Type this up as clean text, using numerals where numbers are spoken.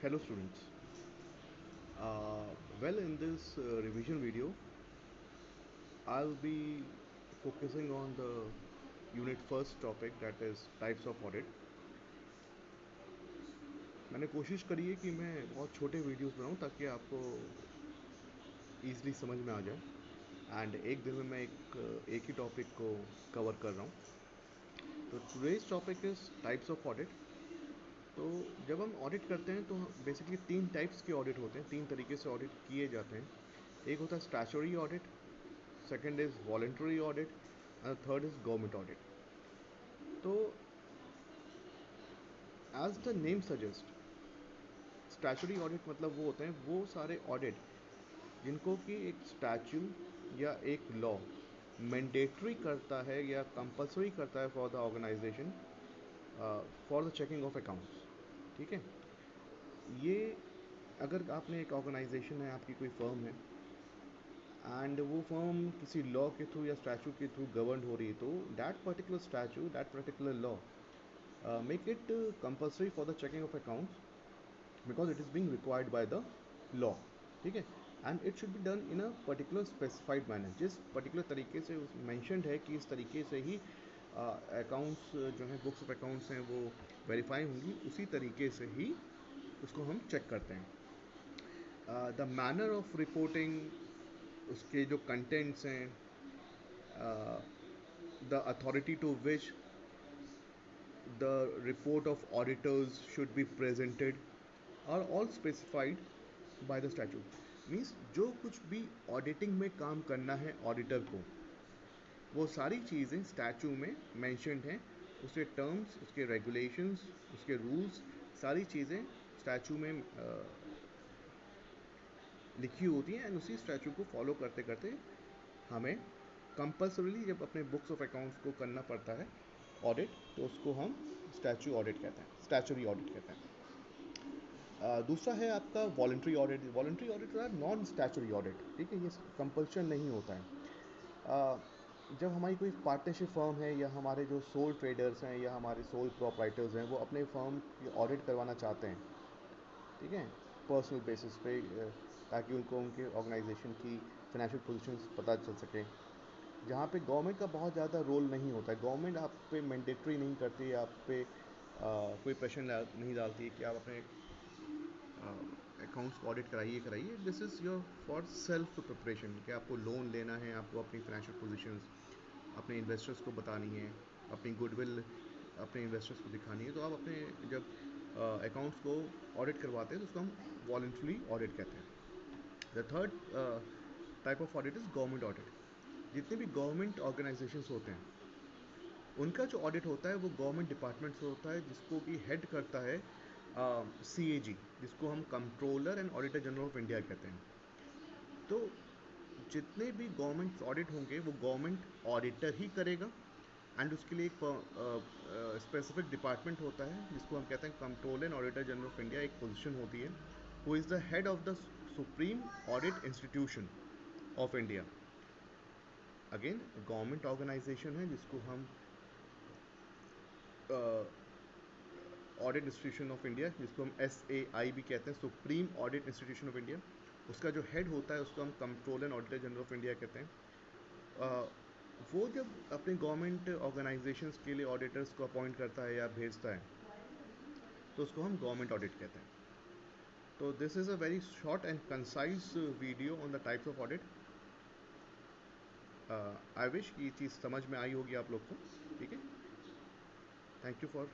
Hello students. Well, in this revision video, I'll be focusing on the unit first topic, that is types of audit. मैंने कोशिश करी है कि मैं बहुत छोटे वीडियोस बनाऊं ताकि आपको ईज़िली समझ में आ जाए एंड एक दिन में मैं एक ही टॉपिक को कवर कर रहा हूं। तो today's topic is types of audit. तो जब हम ऑडिट करते हैं तो बेसिकली तीन टाइप्स के ऑडिट होते हैं, तीन तरीके से ऑडिट किए जाते हैं। एक होता है statutory audit, second is voluntary audit and third is government audit. तो as the name suggest, statutory audit मतलब वो होते हैं वो सारे ऑडिट जिनको कि एक स्टैच्यू या एक लॉ मैंडेटरी करता है या कंपलसरी करता है for the organization for the checking of accounts. ठीक है, ये अगर आपने एक ऑर्गेनाइजेशन है, आपकी कोई फर्म है एंड वो फर्म किसी लॉ के थ्रू या स्टैचू के थ्रू गवर्न हो रही है, तो that particular statue, that particular law make it compulsory for the checking of accounts because it is being required by the law. ठीक है, and it should be done in a particular specified manner. जिस particular तरीके से mentioned है कि इस तरीके से ही अकाउंट्स जो हैं, बुक्स ऑफ अकाउंट्स हैं, वो वेरीफाई होंगी, उसी तरीके से ही उसको हम चेक करते हैं। द मैनर ऑफ रिपोर्टिंग, उसके जो कंटेंट्स हैं, the authority to which the report of auditors should be presented are all specified by the statute. Means जो कुछ भी ऑडिटिंग में काम करना है ऑडिटर को, वो सारी चीज़ें स्टैचू में मैंशनड हैं। उसके टर्म्स, उसके रेगुलेशंस, उसके रूल्स, सारी चीज़ें स्टैचू में लिखी होती हैं एंड उसी स्टैचू को फॉलो करते करते हमें कंपल्सरीली जब अपने बुक्स ऑफ अकाउंट्स को करना पड़ता है ऑडिट, तो उसको हम स्टैचू ऑडिट कहते हैं, स्टैचूरी ऑडिट कहते हैं। दूसरा है आपका वॉलंटरी ऑडिट। वॉलंटरी ऑडिट है नॉन स्टैचूरी ऑडिट। ठीक है, ये कंपल्शन नहीं होता है। जब हमारी कोई पार्टनरशिप फर्म है या हमारे जो सोल ट्रेडर्स हैं या हमारे सोल प्रोप्राइटर्स हैं, वो अपने फर्म की ऑडिट करवाना चाहते हैं, ठीक है, पर्सनल बेसिस पे, ताकि उनको उनके ऑर्गेनाइजेशन की फाइनेंशियल पोजीशंस पता चल सके, जहाँ पे गवर्नमेंट का बहुत ज़्यादा रोल नहीं होता है। गवर्नमेंट आप पे मैंडेटरी नहीं करती है, आप पे कोई प्रेशर नहीं डालती है कि आप अपने अकाउंट्स को ऑडिट कराइए। This is your for self preparation कि आपको लोन लेना है, आपको अपनी फाइनेंशियल पोजीशंस अपने इन्वेस्टर्स को बतानी है, अपनी गुडविल अपने इन्वेस्टर्स को दिखानी है। तो आप अपने जब अकाउंट्स को ऑडिट करवाते हैं तो उसको हम वॉलंटरी ऑडिट कहते हैं। The third type of audit is government audit. जितने भी गवर्नमेंट ऑर्गेनाइजेशंस होते हैं, उनका जो ऑडिट होता है वो गवर्नमेंट डिपार्टमेंट से होता है, जिसको कि हेड करता है CAG, जिसको हम controller and auditor general of India कहते हैं। तो जितने भी गवर्नमेंट ऑडिट होंगे वो गवर्नमेंट ऑडिटर ही करेगा एंड उसके लिए एक स्पेसिफिक डिपार्टमेंट होता है जिसको हम कहते हैं controller and auditor general of India. एक पोजीशन होती है, who is the head of the supreme audit institution of India. Again government organization है जिसको हम ऑडिट इंस्टीट्यूशन ऑफ इंडिया, जिसको हम SAI भी कहते हैं, supreme audit institution of India. उसका जो हेड होता है उसको हम controller and auditor general of India कहते हैं। वो जब अपने गवर्नमेंट ऑर्गेनाइजेशंस के लिए ऑडिटर्स को अपॉइंट करता है या भेजता है, तो उसको हम गवर्नमेंट ऑडिट कहते हैं। तो this is a very short and concise video on the types of audit. I wish कि ये चीज़ समझ में आई होगी आप लोग को। ठीक है, थैंक यू फॉर